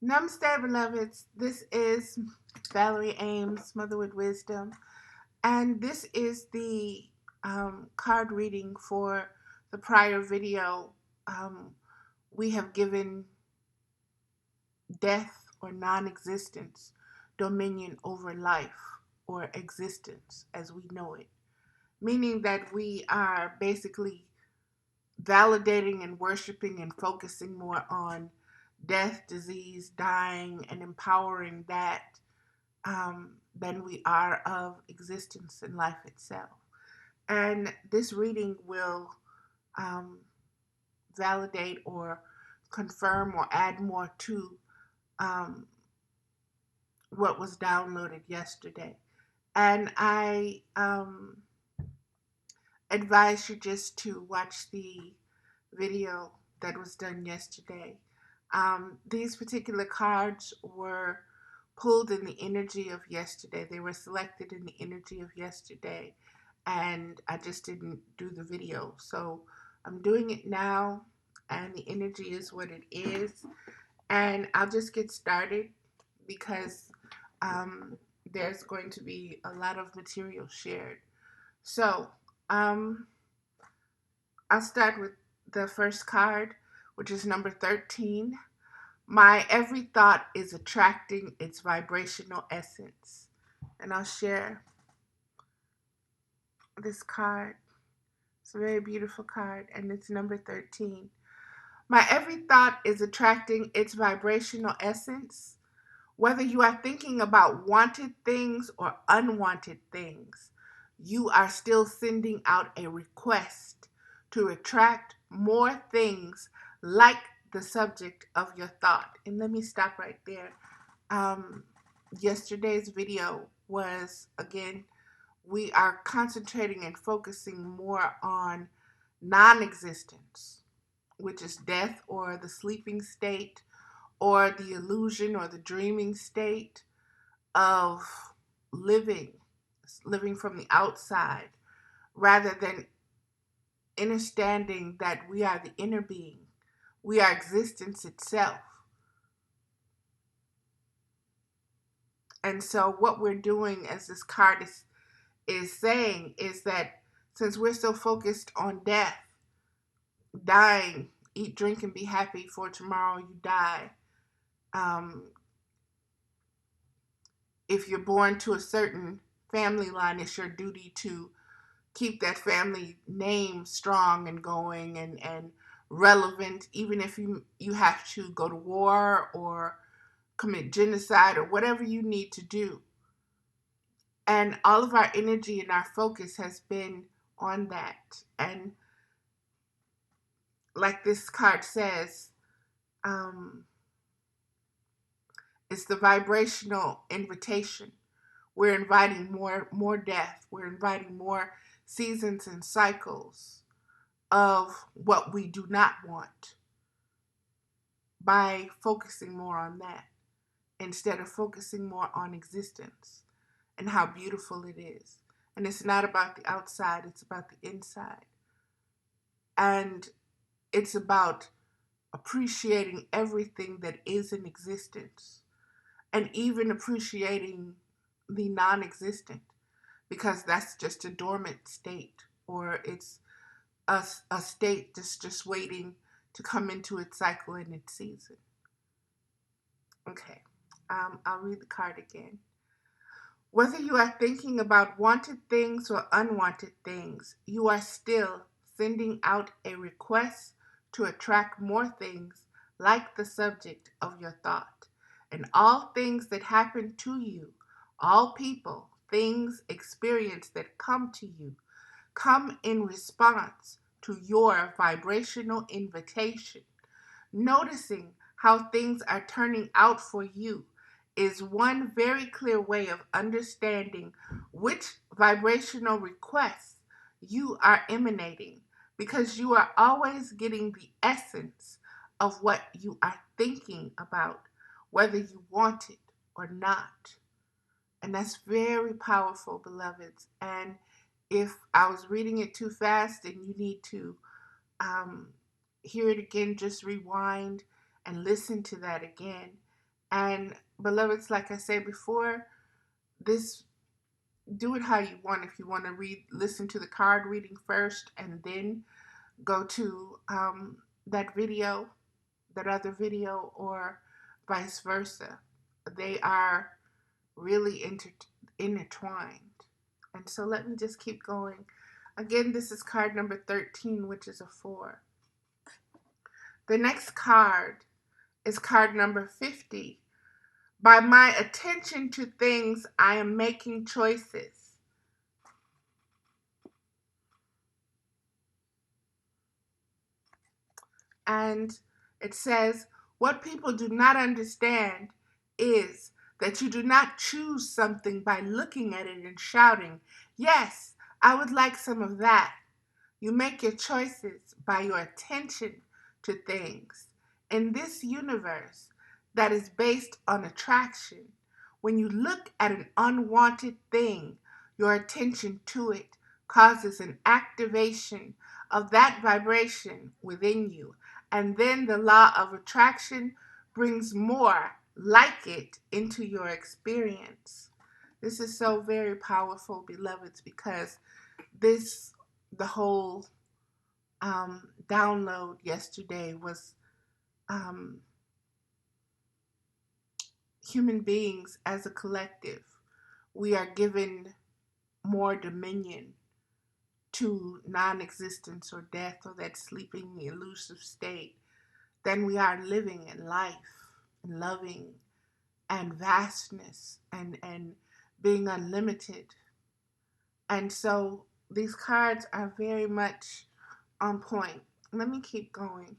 Namaste, beloveds. This is Valerie Ames, Mother with Wisdom, and this is the card reading for the prior video. Um, we have given death or non existence dominion over life or existence as we know it, meaning that we are basically validating and worshiping and focusing more on death, disease, dying, and empowering that than we are of existence and life itself. And this reading will um, validate or confirm or add more to um, what was downloaded yesterday. And I advise you just to watch the video that was done yesterday. These particular cards were pulled in the energy of yesterday. They were selected in the energy of yesterday, and I just didn't do the video. So I'm doing it now, and the energy is what it is. And I'll just get started because um, there's going to be a lot of material shared. So, um, I'll start with the first card, which is number 13. My every thought is attracting its vibrational essence. And I'll share this card. It's a very beautiful card, and it's number 13. My every thought is attracting its vibrational essence. Whether you are thinking about wanted things or unwanted things, you are still sending out a request to attract more things like the subject of your thought. And let me stop right there. Um, Yesterday's video was, again, we are concentrating and focusing more on non existence, which is death or the sleeping state or the illusion or the dreaming state of living, living from the outside, rather than understanding that we are the inner being, we are existence itself. And so, what we're doing, as this card is saying, is that since we're so focused on death, dying, eat, drink, and be happy, for tomorrow you die. Um, if you're born to a certain family line, it's your duty to keep that family name strong and going and relevant, even if you have to go to war or commit genocide or whatever you need to do. And all of our energy and our focus has been on that. And like this card says, um, it's the vibrational invitation. We're inviting more death. We're inviting more seasons and cycles of what we do not want by focusing more on that instead of focusing more on existence and how beautiful it is. And it's not about the outside, it's about the inside. And it's about appreciating everything that is in existence and even appreciating the non existent because that's just a dormant state or it's a state that's just waiting to come into its cycle and its season. Okay, I'll read the card again. Whether you are thinking about wanted things or unwanted things, you are still sending out a request to attract more things like the subject of your thought. And all things that happen to you, all people, things, experience that come to you, come in response to your vibrational invitation. Noticing how things are turning out for you is one very clear way of understanding which vibrational requests you are emanating because you are always getting the essence of what you are thinking about, whether you want it or not. And that's very powerful, beloveds. And if I was reading it too fast and you need to um, hear it again, just rewind and listen to that again. And beloveds, like I said before, this do it how you want. If you want to listen to the card reading first and then go to that video, that other video, or vice versa. They are really intertwined. And so let me just keep going. Again, this is card number 13, which is a 4. The next card is card number 50. By my attention to things, I am making choices. And it says, what people do not understand is that you do not choose something by looking at it and shouting, yes, I would like some of that. You make your choices by your attention to things. In this universe that is based on attraction, when you look at an unwanted thing, your attention to it causes an activation of that vibration within you. And then the law of attraction brings more like it into your experience. This is so very powerful, beloveds, because this, the whole download yesterday was human beings as a collective. We are given more dominion to non existence or death or that sleeping, elusive state than we are living in life and loving and vastness and being unlimited. And so these cards are very much on point. Let me keep going.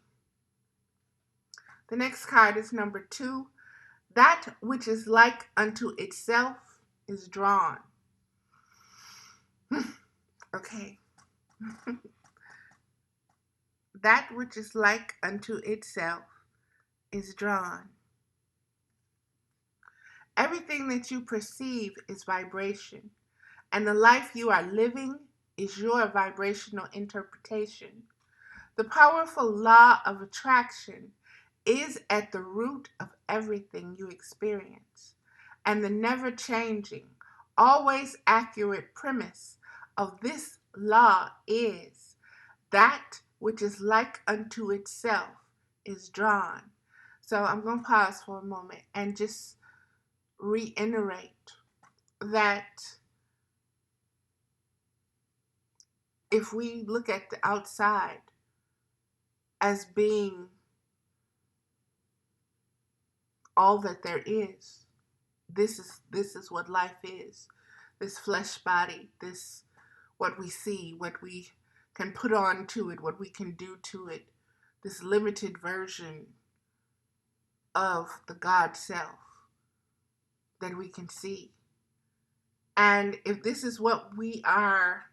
The next card is number 2. That which is like unto itself is drawn. Okay. That which is like unto itself is drawn. Everything that you perceive is vibration, and the life you are living is your vibrational interpretation. The powerful law of attraction is at the root of everything you experience, and the never changing, always accurate premise of this law is that which is like unto itself is drawn. So I'm going to pause for a moment and just reiterate that if we look at the outside as being all that there is, this is what life is. This flesh body, this what we see, what we can put on to it, what we can do to it, this limited version of the God self that we can see. And if this is what we are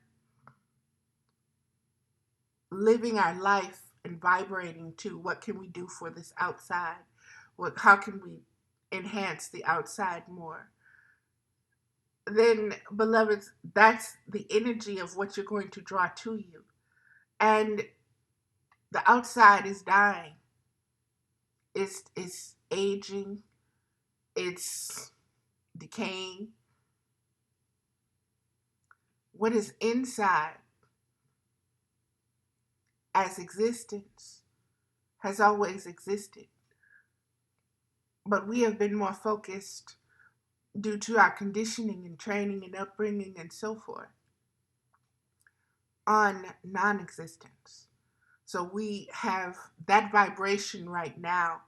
living our life and vibrating to, what can we do for this outside? How can we enhance the outside more? Then, beloveds, that's the energy of what you're going to draw to you. And the outside is dying. It's aging. It's decaying. What is inside as existence has always existed. But we have been more focused due to our conditioning and training and upbringing and so forth on non existence. So we have that vibration right now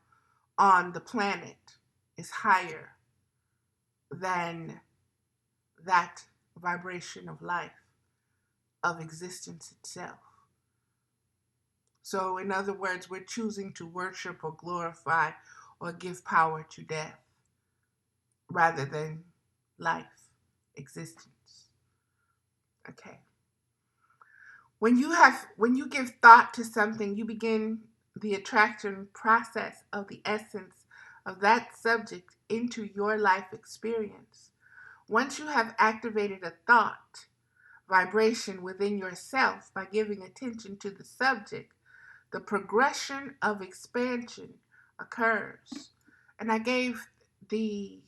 on the planet is higher than that vibration of life, of existence itself. So, in other words, we're choosing to worship or glorify or give power to death rather than life, existence. Okay. When you give thought to something, you begin the attraction process of the essence of that subject into your life experience. Once you have activated a thought vibration within yourself by giving attention to the subject, the progression of expansion occurs. And I gave the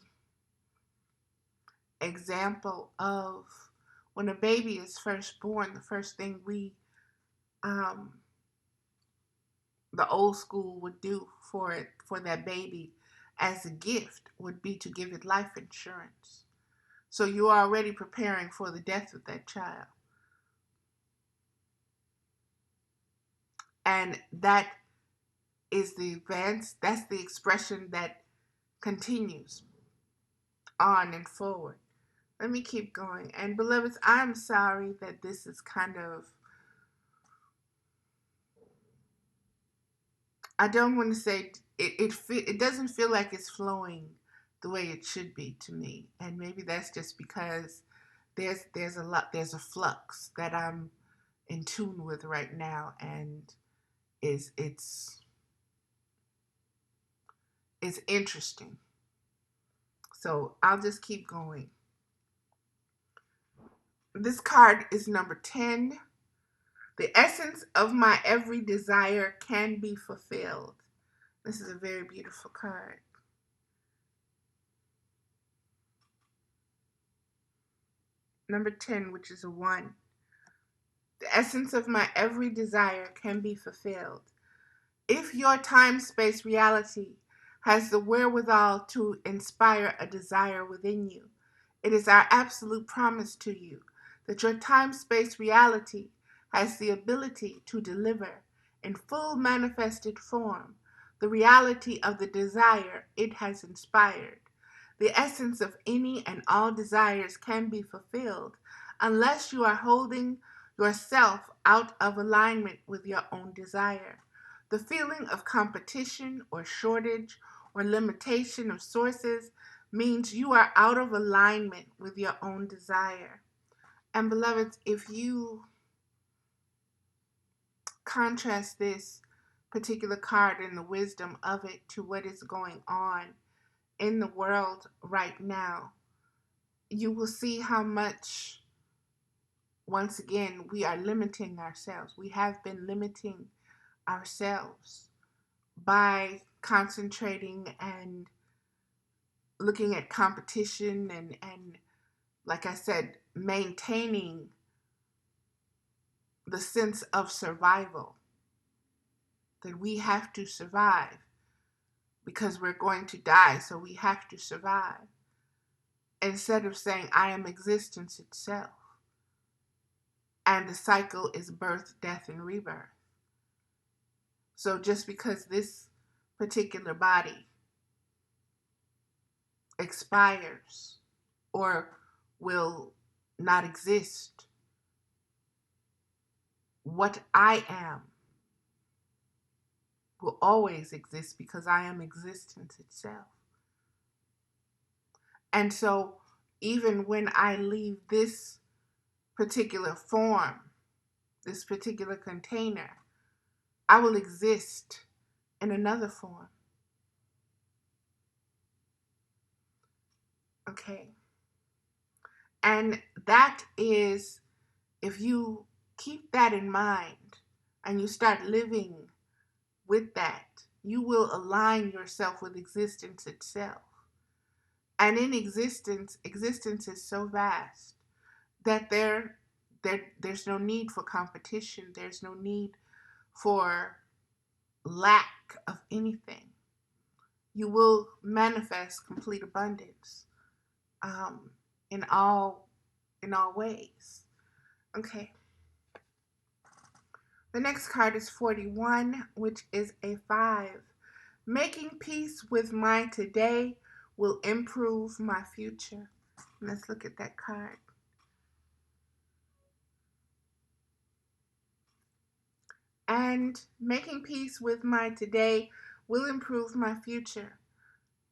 example of when a baby is first born, the first thing um, the old school would do for that baby as a gift would be to give it life insurance. So you're already preparing for the death of that child. And that is the advance, that's the expression that continues on and forward. Let me keep going. And beloveds, I'm sorry that this is kind of, I don't want to say it doesn't feel like it's flowing the way it should be to me. And maybe that's just because there's a flux that I'm in tune with right now, and is it's interesting. So I'll just keep going. This card is number 10. The essence of my every desire can be fulfilled. This is a very beautiful card. Number 10, which is a 1. The essence of my every desire can be fulfilled. If your time-space reality has the wherewithal to inspire a desire within you, it is our absolute promise to you that your time-space reality has the ability to deliver in full manifested form the reality of the desire it has inspired. The essence of any and all desires can be fulfilled unless you are holding yourself out of alignment with your own desire. The feeling of competition or shortage or limitation of sources means you are out of alignment with your own desire. And beloveds, if you contrast this particular card and the wisdom of it to what is going on in the world right now, you will see how much, once again, we are limiting ourselves. We have been limiting ourselves by concentrating and looking at competition and like I said, maintaining the sense of survival, that we have to survive because we're going to die, so we have to survive, instead of saying, I am existence itself. And the cycle is birth, death, and rebirth. So just because this particular body expires or will not exist, what I am will always exist because I am existence itself. And so even when I leave this particular form, this particular container, I will exist in another form. Okay. And that is, if you keep that in mind and you start living with that, you will align yourself with existence itself. And in existence is so vast that there's no need for competition. There's no need for lack of anything. You will manifest complete abundance in all ways. Okay. The next card is 41, which is a 5. Making peace with my today will improve my future. Let's look at that card. And making peace with my today will improve my future.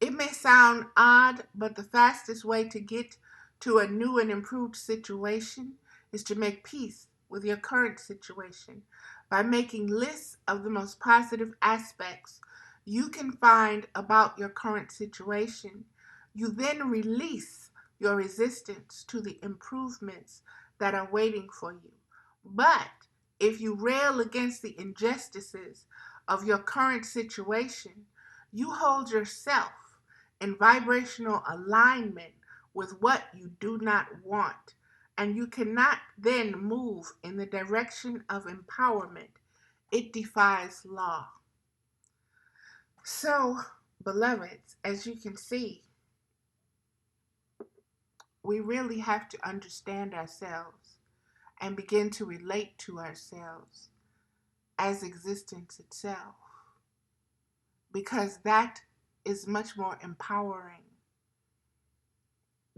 It may sound odd, but the fastest way to get to a new and improved situation is to make peace with your current situation. By making lists of the most positive aspects you can find about your current situation, you then release your resistance to the improvements that are waiting for you. But if you rail against the injustices of your current situation, you hold yourself in vibrational alignment with what you do not want, and you cannot then move in the direction of empowerment. It defies law. So, beloveds, as you can see, we really have to understand ourselves and begin to relate to ourselves as existence itself, because that is much more empowering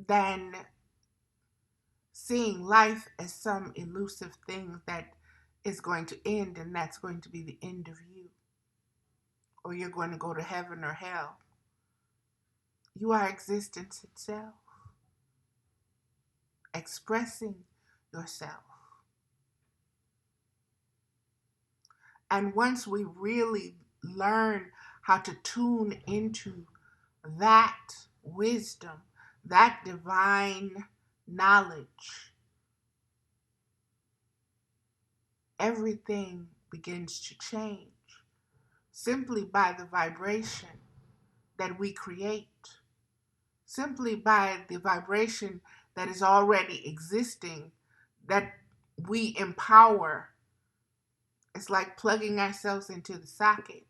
than seeing life as some elusive thing that is going to end and that's going to be the end of you, or you're going to go to heaven or hell. You are existence itself, expressing yourself. And once we really learn how to tune into that wisdom, that divine knowledge, everything begins to change simply by the vibration that we create, simply by the vibration that is already existing, that we empower. It's like plugging ourselves into the socket.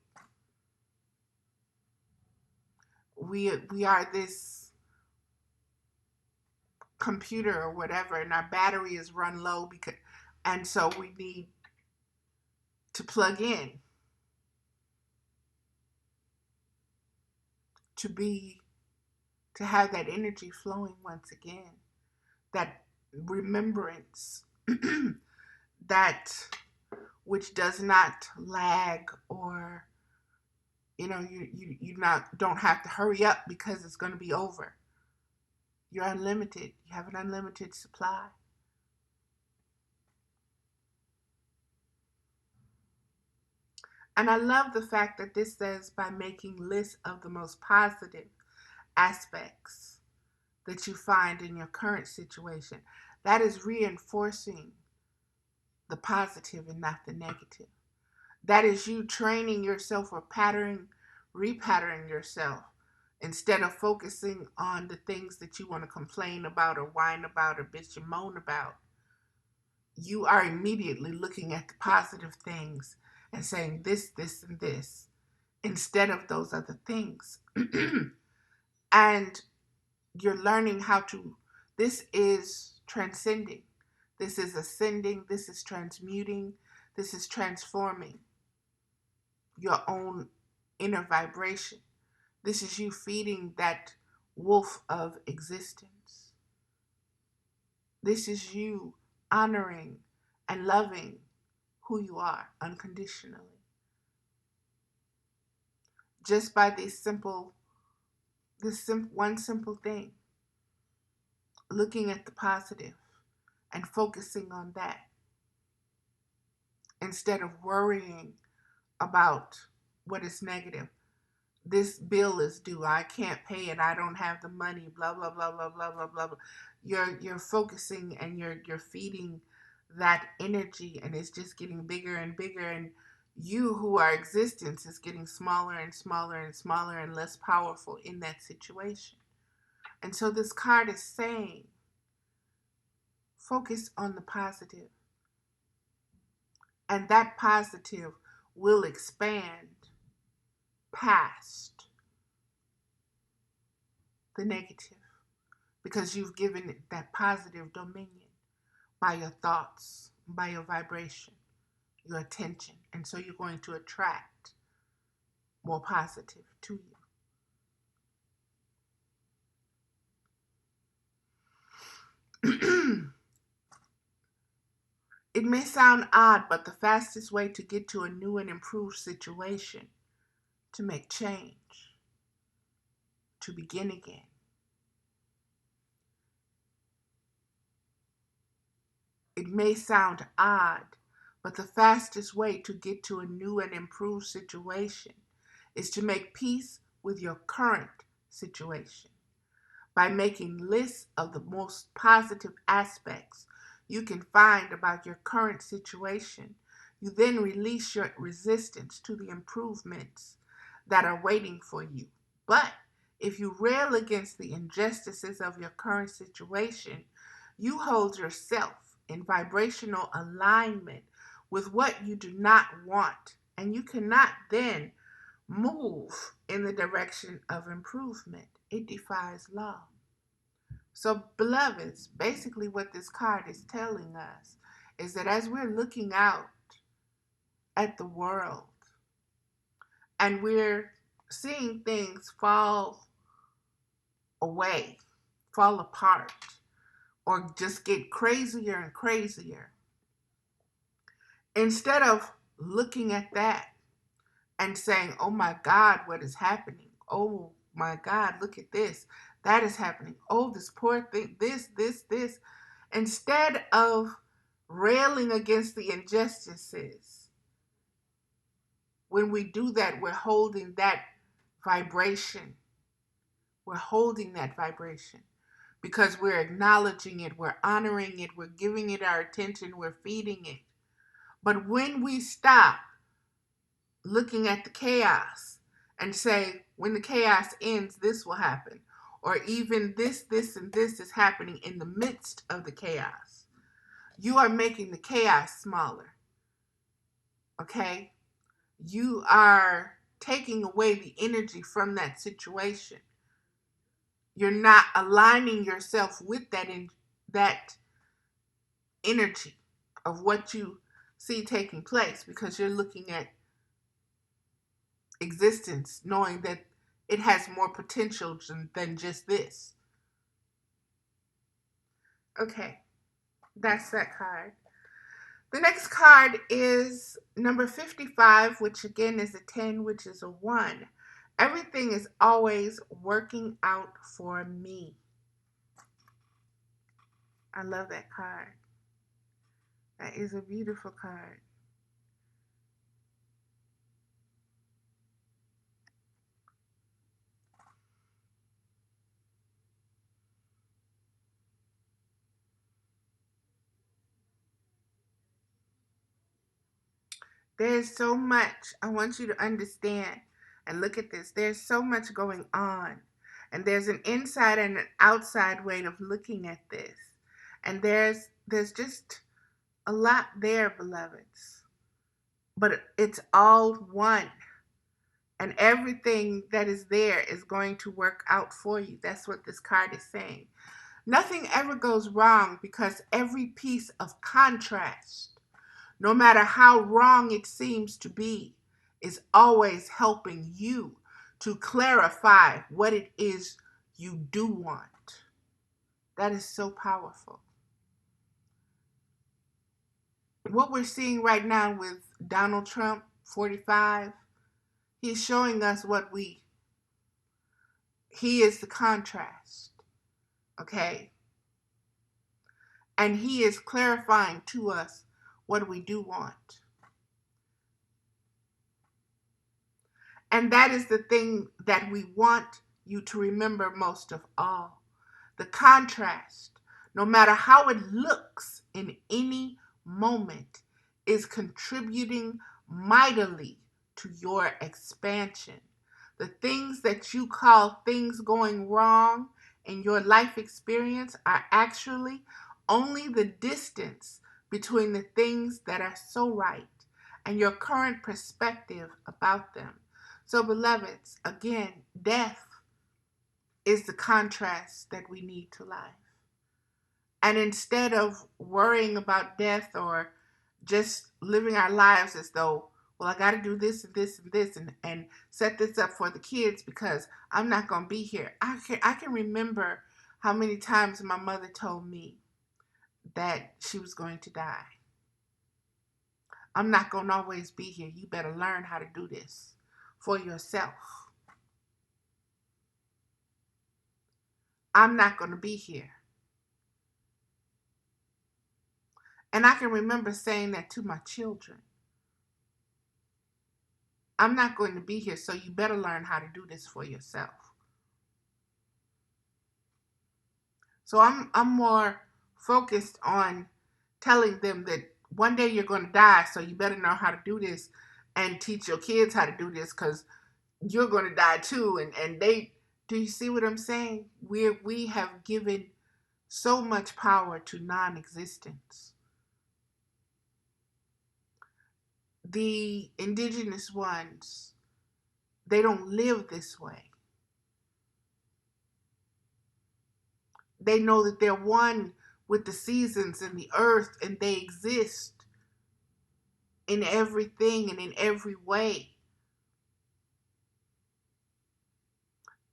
We are this computer or whatever, and our battery is run low, and so we need to plug in to have that energy flowing once again, that remembrance, that which does not lag, or you don't have to hurry up because it's going to be over. You're unlimited. You have an unlimited supply. And I love the fact that this says by making lists of the most positive aspects that you find in your current situation. That is reinforcing the positive and not the negative. That is you training yourself or repatterning yourself. Instead of focusing on the things that you want to complain about or whine about or bitch and moan about, you are immediately looking at the positive things and saying this, this, and this, instead of those other things. And you're learning how to, this is transcending, this is ascending, this is transmuting, this is transforming your own inner vibration. This is you feeding that wolf of existence. This is you honoring and loving who you are unconditionally. Just by one simple thing, looking at the positive and focusing on that instead of worrying about what is negative. This bill is due. I can't pay it. I don't have the money. Blah blah blah blah blah blah blah. You're focusing and you're feeding that energy, and it's just getting bigger and bigger, and you who are existence is getting smaller and smaller and smaller and less powerful in that situation. And so this card is saying, focus on the positive, and that positive will expand past the negative, because you've given it that positive dominion by your thoughts, by your vibration, your attention. And so you're going to attract more positive to you. It may sound odd, but the fastest way to get to a new and improved situation, to make change, to begin again, it may sound odd, but the fastest way to get to a new and improved situation is to make peace with your current situation. By making lists of the most positive aspects you can find about your current situation, you then release your resistance to the improvements that are waiting for you. But If you rail against the injustices of your current situation, you hold yourself in vibrational alignment with what you do not want, and you cannot then move in the direction of improvement. It defies law. So, beloveds, basically what this card is telling us is that as we're looking out at the world and we're seeing things fall away, fall apart, or just get crazier and crazier, instead of looking at that and saying, oh my God, what is happening? Oh my God, look at this. That is happening. Oh, this poor thing, this. Instead of railing against the injustices, when we do that, we're holding that vibration. We're holding that vibration because we're acknowledging it, we're honoring it, we're giving it our attention, we're feeding it. But when we stop looking at the chaos and say, when the chaos ends, this will happen, or even this, and this is happening in the midst of the chaos, you are making the chaos smaller, okay? You are taking away the energy from that situation. You're not aligning yourself with that energy of what you see taking place, because you're looking at existence knowing that it has more potential than just this. Okay, that's that card. The next card is number 55, which again is a 10, which is a 1. Everything is always working out for me. I love that card. That is a beautiful card. There's so much I want you to understand and look at this. There's so much going on. And there's an inside and an outside way of looking at this. And there's just a lot there, beloveds. But it's all one. And everything that is there is going to work out for you. That's what this card is saying. Nothing ever goes wrong because every piece of contrast, no matter how wrong it seems to be, is always helping you to clarify what it is you do want. That is so powerful. What we're seeing right now with Donald Trump, 45, he's showing us he is the contrast, okay? And he is clarifying to us what we do want. And that is the thing that we want you to remember most of all. The contrast, no matter how it looks in any moment, is contributing mightily to your expansion. The things that you call things going wrong in your life experience are actually only the distance between the things that are so right and your current perspective about them. So, beloveds, again, death is the contrast that we need to life. And instead of worrying about death or just living our lives as though, well, I got to do this and this and this and set this up for the kids because I'm not going to be here. I can remember how many times my mother told me that she was going to die. I'm not going to always be here. You better learn how to do this for yourself. I'm not going to be here. And I can remember saying that to my children. I'm not going to be here, so you better learn how to do this for yourself. So I'm more focused on telling them that one day you're going to die, so you better know how to do this and teach your kids how to do this because you're going to die too. And Do you see what I'm saying? We have given so much power to non-existence. The indigenous ones, they don't live this way. They know that they're one with the seasons and the earth, and they exist in everything and in every way.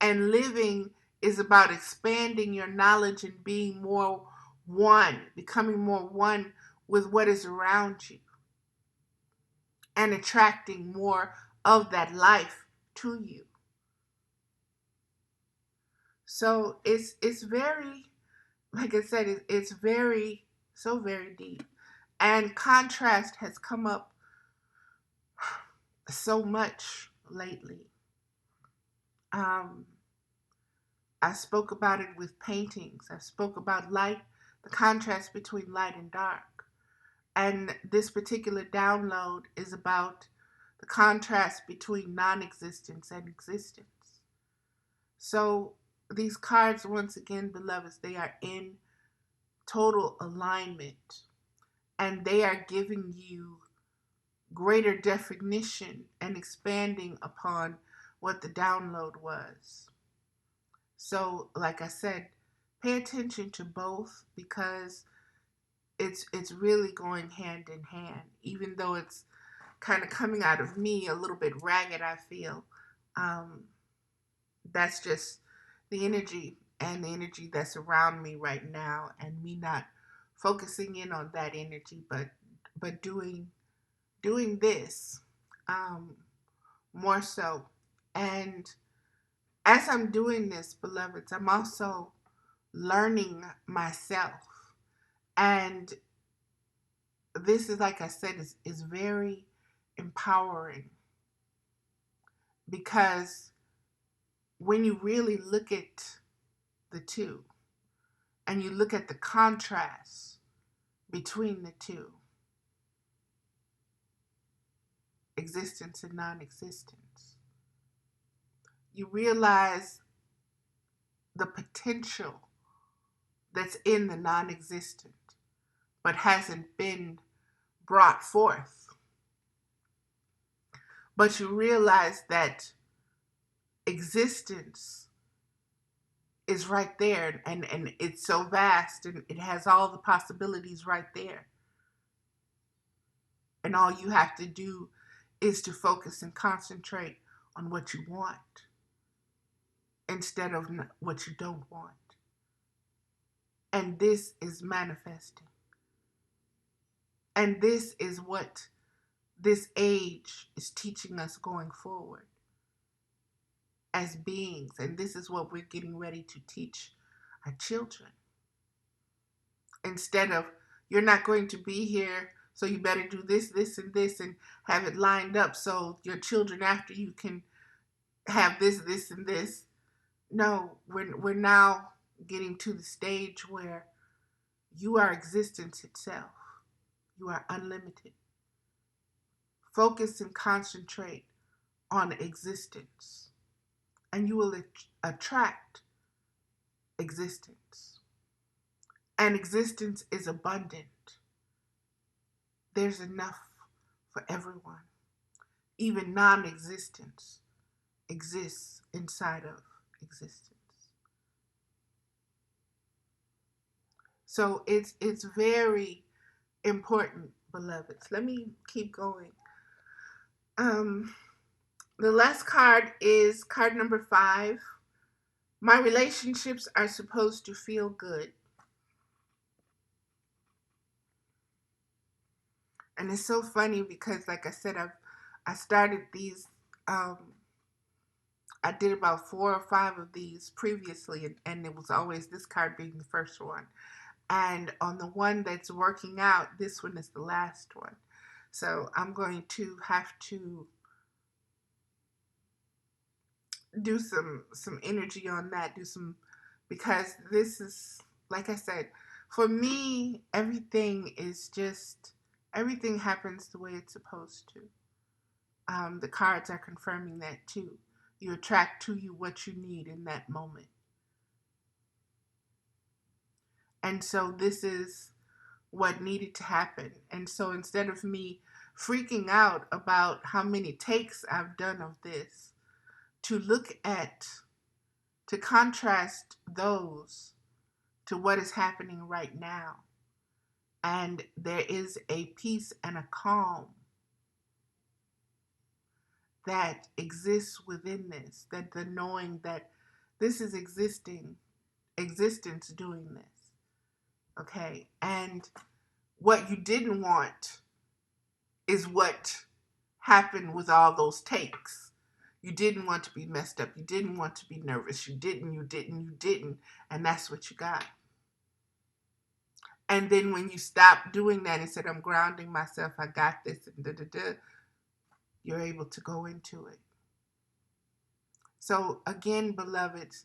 And living is about expanding your knowledge and being more one, becoming more one with what is around you, and attracting more of that life to you. So it's very, like I said, it's very, so very deep. And contrast has come up so much lately. Um, I spoke about it with paintings. I spoke about light, the contrast between light and dark. And this particular download is about the contrast between non existence and existence. So these cards, once again, beloveds, they are in total alignment, and they are giving you greater definition and expanding upon what the download was. So, like I said, pay attention to both, because it's really going hand in hand. Even though it's kind of coming out of me a little bit ragged, I feel um, that's just the energy, and the energy that's around me right now, and me not focusing in on that energy, but doing this um, more so. And as I'm doing this, beloveds, I'm also learning myself. And this is, like I said, is very empowering, because when you really look at the two, and you look at the contrast between the two, existence and non-existence, you realize the potential that's in the non-existent but hasn't been brought forth. But you realize that existence is right there, and it's so vast, and it has all the possibilities right there. And all you have to do is to focus and concentrate on what you want instead of what you don't want. And this is manifesting. And this is what this age is teaching us going forward as beings. And this is what we're getting ready to teach our children. Instead of, you're not going to be here, so you better do this, this, and this, and have it lined up so your children after you can have this, this, and this. No, we're now getting to the stage where you are existence itself. You are unlimited. Focus and concentrate on existence, and you will attract existence. And existence is abundant. There's enough for everyone. Even non-existence exists inside of existence. So it's very important, beloveds. Let me keep going. The last card is card number 5. My relationships are supposed to feel good. And it's so funny because, like I said, I started these. I did about 4 or 5 of these previously, and it was always this card being the first one. And on the one that's working out, this one is the last one. So I'm going to have to do some energy on that, because this is, like I said, for me, everything happens the way it's supposed to. The cards are confirming that too. you attract to you what you need in that moment. And so this is what needed to happen. And so instead of me freaking out about how many takes I've done of this, to look at, to contrast those to what is happening right now. And there is a peace and a calm that exists within this, that the knowing that this is existence doing this. Okay. And what you didn't want is what happened with all those takes. You didn't want to be messed up. You didn't want to be nervous. You didn't. And that's what you got. And then when you stop doing that and said, I'm grounding myself, I got this, and you're able to go into it. So again, beloveds,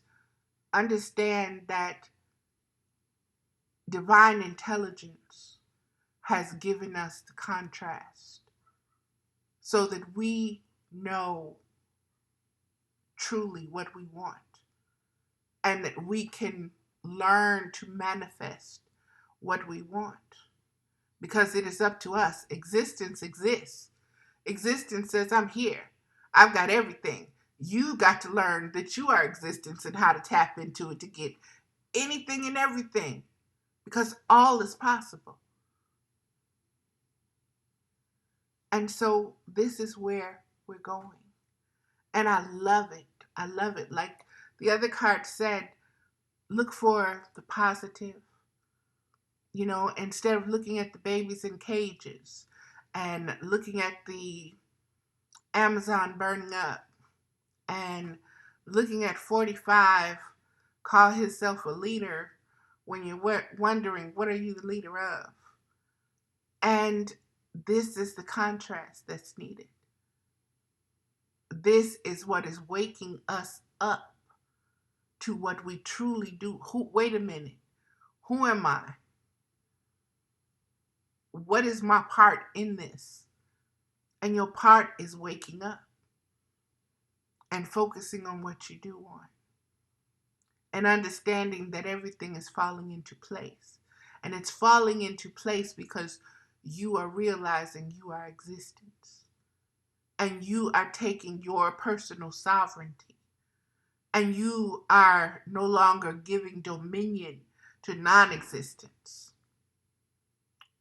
understand that divine intelligence has given us the contrast so that we know truly what we want and that we can learn to manifest what we want, because it is up to us. Existence exists. Existence says, I'm here. I've got everything. You got to learn that you are existence and how to tap into it to get anything and everything, because all is possible. And so this is where we're going. And I love it. I love it. Like the other card said, look for the positive. You know, instead of looking at the babies in cages and looking at the Amazon burning up and looking at 45 call himself a leader when you're wondering, what are you the leader of? And this is the contrast that's needed. This is what is waking us up to what we truly do. Wait a minute. Who am I? What is my part in this? And your part is waking up and focusing on what you do want and understanding that everything is falling into place. And it's falling into place because you are realizing you are existence and you are taking your personal sovereignty and you are no longer giving dominion to non-existence.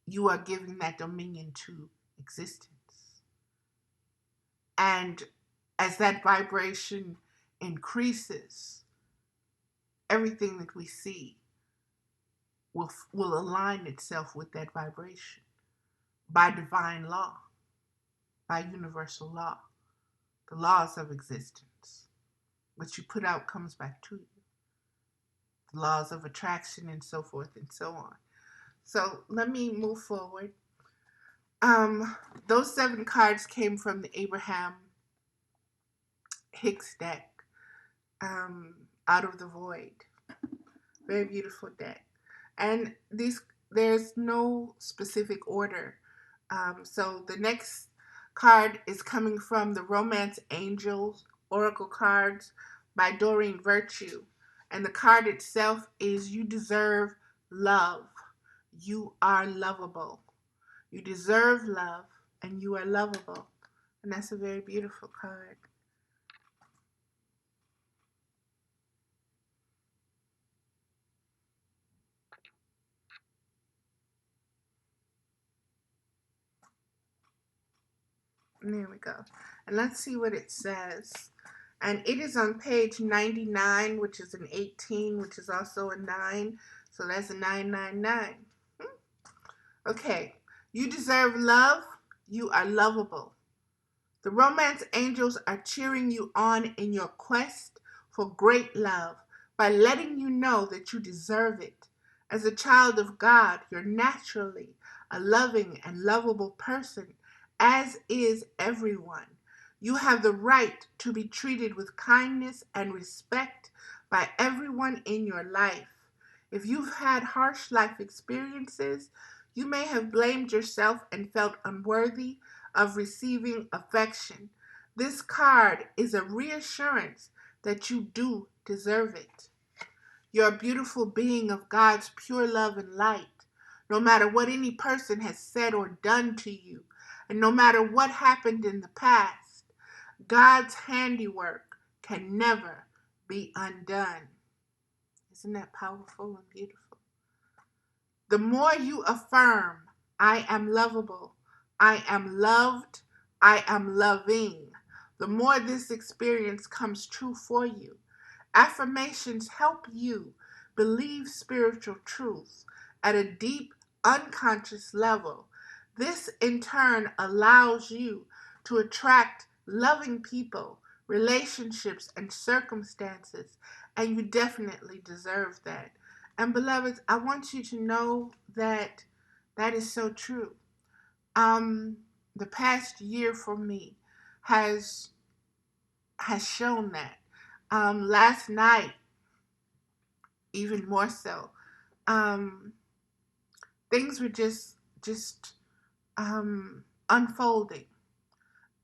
You are giving that dominion to existence. And as that vibration increases, everything that we see will align itself with that vibration by divine law, by universal law, the laws of existence. What you put out comes back to you. The laws of attraction and so forth and so on. So let me move forward. Those 7 cards came from the Abraham Hicks deck, Out of the Void. Very beautiful deck. And there's no specific order. So the next card is coming from the Romance Angels Oracle cards by Doreen Virtue. And the card itself is, you deserve love. You are lovable. You deserve love and you are lovable. And that's a very beautiful card. And there we go. And let's see what it says. And it is on page 99, which is an 18, which is also a 9. So that's a 999. Okay. You deserve love. You are lovable. The romance angels are cheering you on in your quest for great love by letting you know that you deserve it. As a child of God, you're naturally a loving and lovable person, as is everyone. You have the right to be treated with kindness and respect by everyone in your life. If you've had harsh life experiences, you may have blamed yourself and felt unworthy of receiving affection. This card is a reassurance that you do deserve it. You're a beautiful being of God's pure love and light. No matter what any person has said or done to you, and no matter what happened in the past, God's handiwork can never be undone. Isn't that powerful and beautiful? The more you affirm, I am lovable, I am loved, I am loving, the more this experience comes true for you. Affirmations help you believe spiritual truths at a deep, unconscious level. This, in turn, allows you to attract loving people, relationships, and circumstances, and you definitely deserve that. And, beloveds, I want you to know that that is so true. The past year for me has shown that. Last night, even more so, um, things were just unfolding,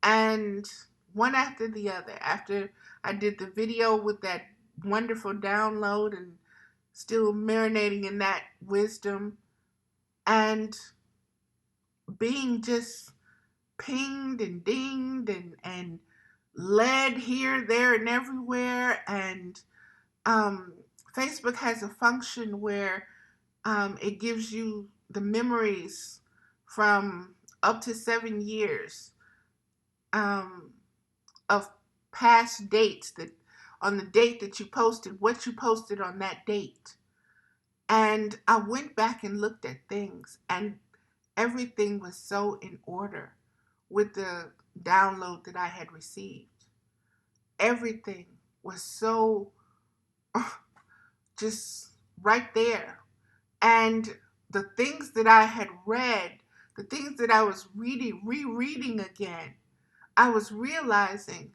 and one after the other. After I did the video with that wonderful download, and still marinating in that wisdom, and being just pinged and dinged and led here, there, and everywhere. And um, Facebook has a function where it gives you the memories from up to 7 years um, of past dates, that on the date that you posted, what you posted on that date. And I went back and looked at things, and everything was so in order with the download that I had received. Everything was so just right there. And the things that I had read, the things that I was rereading again, I was realizing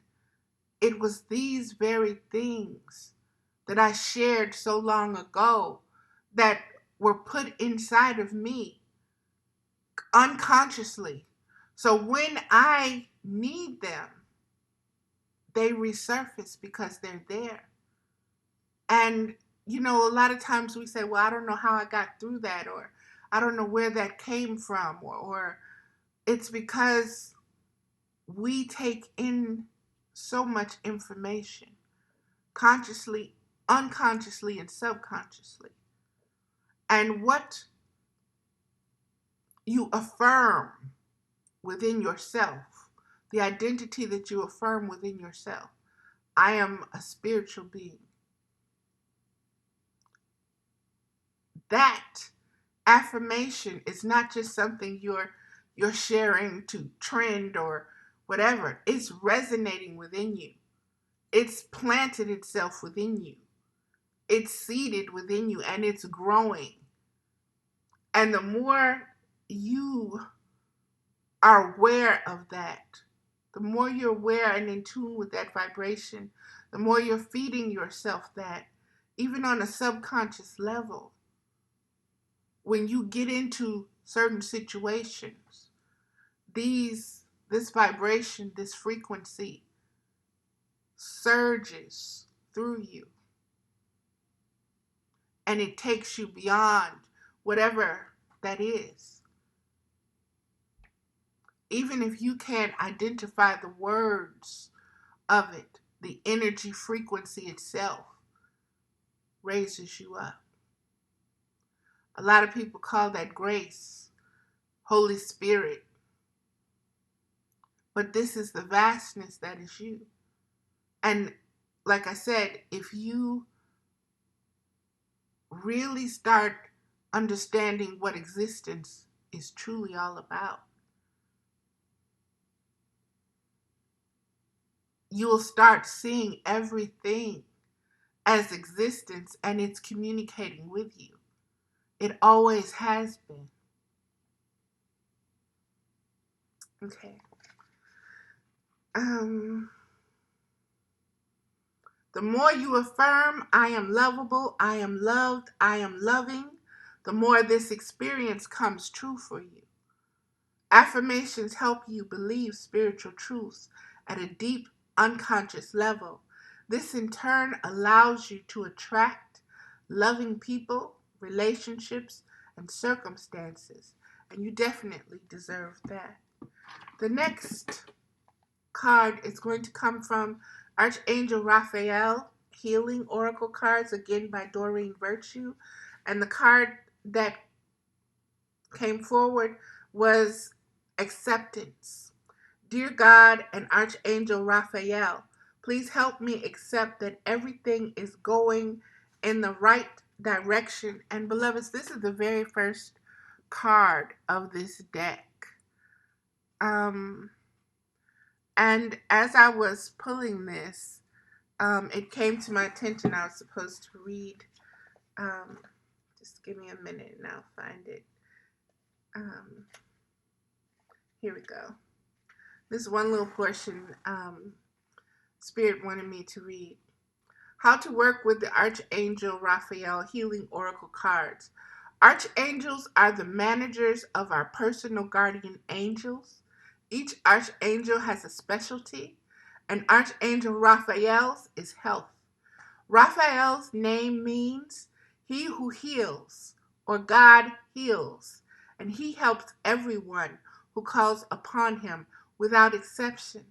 it was these very things that I shared so long ago that were put inside of me unconsciously. So when I need them, they resurface because they're there. And, a lot of times we say, well, I don't know how I got through that, or I don't know where that came from, or it's because we take in so much information consciously, unconsciously, and subconsciously. And what you affirm within yourself, the identity that you affirm within yourself, I am a spiritual being. That affirmation is not just something you're sharing to trend or whatever. It's resonating within you. It's planted itself within you. It's seeded within you, and it's growing. And the more you are aware of that, the more you're aware and in tune with that vibration, the more you're feeding yourself that, even on a subconscious level, when you get into certain situations, this vibration, this frequency surges through you, and it takes you beyond whatever that is. Even if you can't identify the words of it, the energy frequency itself raises you up. A lot of people call that grace, Holy Spirit. But this is the vastness that is you. And like I said, if you really start understanding what existence is truly all about, you'll start seeing everything as existence, and it's communicating with you. It always has been. Okay. The more you affirm, I am lovable, I am loved, I am loving, the more this experience comes true for you. Affirmations help you believe spiritual truths at a deep unconscious level. This in turn allows you to attract loving people, relationships, and circumstances. And you definitely deserve that. The next card is going to come from Archangel Raphael, Healing Oracle cards, again by Doreen Virtue. And the card that came forward was acceptance. Dear God and Archangel Raphael, please help me accept that everything is going in the right direction. And beloveds, this is the very first card of this deck. And as I was pulling this, it came to my attention I was supposed to read. Just give me a minute and I'll find it. Here we go. This one little portion Spirit wanted me to read. How to work with the Archangel Raphael Healing Oracle cards. Archangels are the managers of our personal guardian angels. Each archangel has a specialty, and Archangel Raphael's is health. Raphael's name means he who heals, or God heals, and he helps everyone who calls upon him without exception.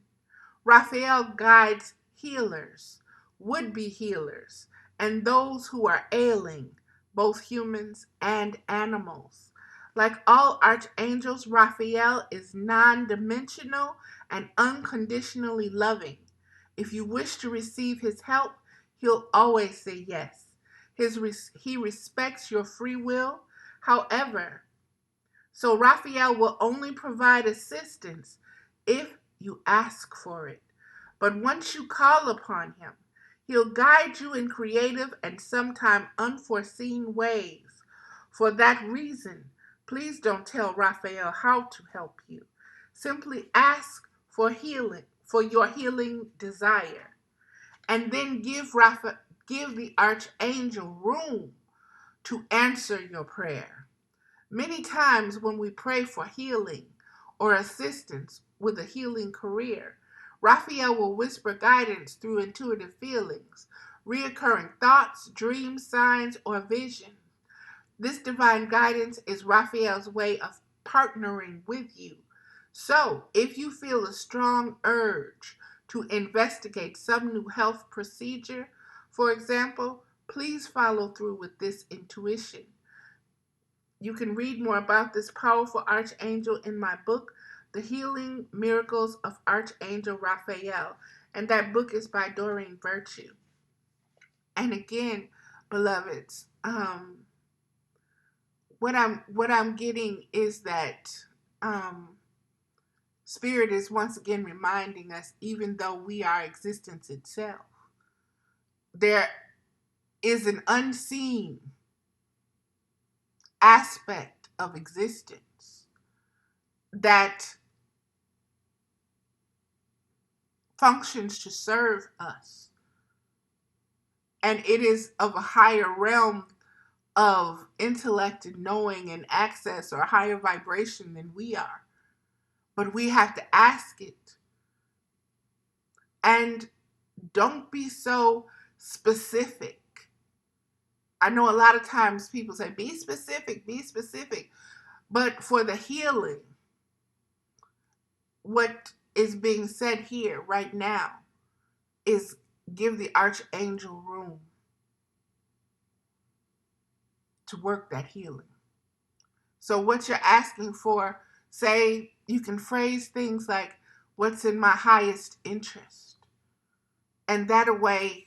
Raphael guides healers, would-be healers, and those who are ailing, both humans and animals. Like all archangels, Raphael is non-dimensional and unconditionally loving. If you wish to receive his help, he'll always say yes. He respects your free will. However, so Raphael will only provide assistance if you ask for it. But once you call upon him, he'll guide you in creative and sometimes unforeseen ways. For that reason, please don't tell Raphael how to help you. Simply ask for healing, for your healing desire, and then give the archangel room to answer your prayer. Many times when we pray for healing or assistance with a healing career, Raphael will whisper guidance through intuitive feelings, reoccurring thoughts, dreams, signs, or visions. This divine guidance is Raphael's way of partnering with you. So, if you feel a strong urge to investigate some new health procedure, for example, please follow through with this intuition. You can read more about this powerful archangel in my book, The Healing Miracles of Archangel Raphael, and that book is by Doreen Virtue. And again, beloveds, what I'm getting is that Spirit is once again reminding us, even though we are existence itself, there is an unseen aspect of existence that functions to serve us. And it is of a higher realm of intellect and knowing and access, or higher vibration than we are. But we have to ask it. And don't be so specific. I know a lot of times people say, be specific, be specific. But for the healing, what is being said here right now is give the archangel room to work that healing. So what you're asking for, say, you can phrase things like, what's in my highest interest? And that way,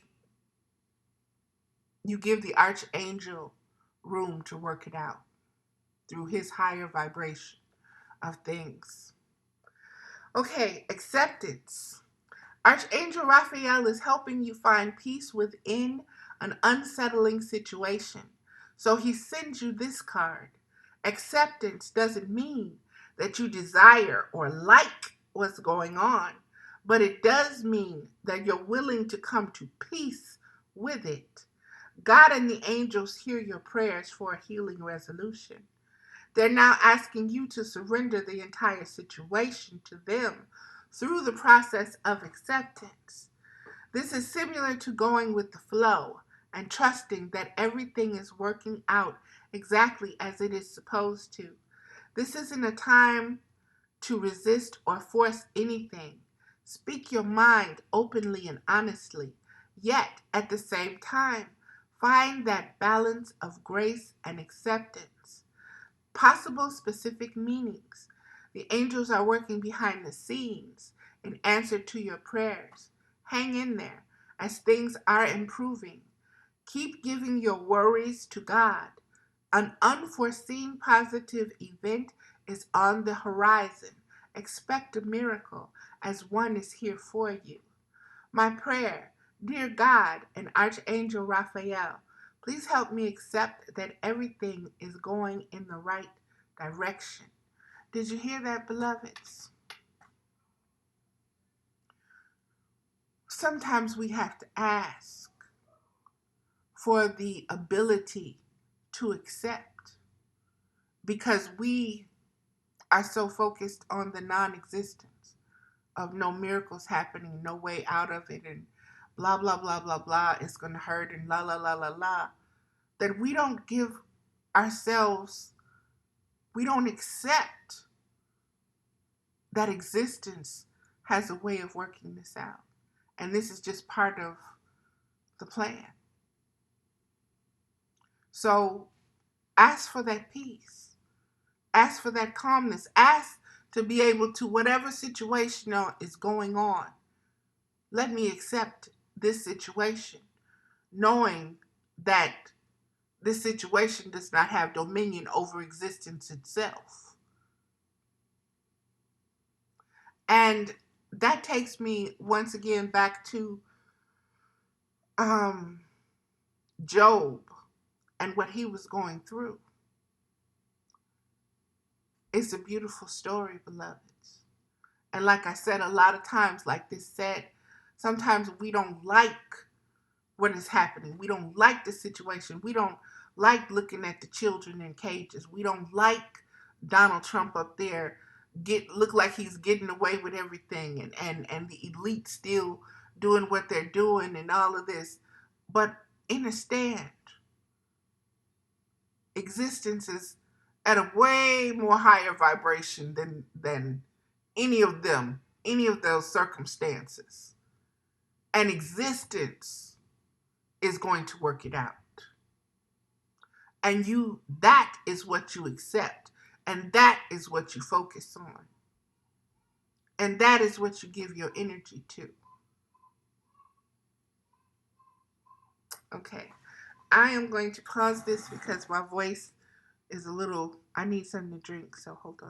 you give the archangel room to work it out through his higher vibration of things. Okay, acceptance. Archangel Raphael is helping you find peace within an unsettling situation. So he sends you this card. Acceptance doesn't mean that you desire or like what's going on, but it does mean that you're willing to come to peace with it. God and the angels hear your prayers for a healing resolution. They're now asking you to surrender the entire situation to them through the process of acceptance. This is similar to going with the flow and trusting that everything is working out exactly as it is supposed to. This isn't a time to resist or force anything. Speak your mind openly and honestly, yet at the same time, find that balance of grace and acceptance. Possible specific meanings. The angels are working behind the scenes in answer to your prayers. Hang in there as things are improving. Keep giving your worries to God. An unforeseen positive event is on the horizon. Expect a miracle as one is here for you. My prayer, dear God and Archangel Raphael, please help me accept that everything is going in the right direction. Did you hear that, beloveds? Sometimes we have to ask for the ability to accept because we are so focused on the non-existence of no miracles happening, no way out of it, and blah, blah, blah, blah, blah, it's going to hurt, and la, la, la, la, la, that we don't give ourselves, we don't accept that existence has a way of working this out. And this is just part of the plan. So ask for that peace. Ask for that calmness. Ask to be able to, whatever situation is going on, let me accept this situation, knowing that this situation does not have dominion over existence itself. And that takes me once again back to Job and what he was going through. It's a beautiful story, beloveds. And like I said, a lot of times, like this said, sometimes we don't like what is happening. We don't like the situation. We don't like looking at the children in cages. We don't like Donald Trump up there look like he's getting away with everything, and the elite still doing what they're doing and all of this. But understand, existence is at a way more higher vibration than any of them, any of those circumstances. And existence is going to work it out. And that is what you accept. And that is what you focus on. And that is what you give your energy to. Okay. I am going to pause this because my voice is I need something to drink, so hold on.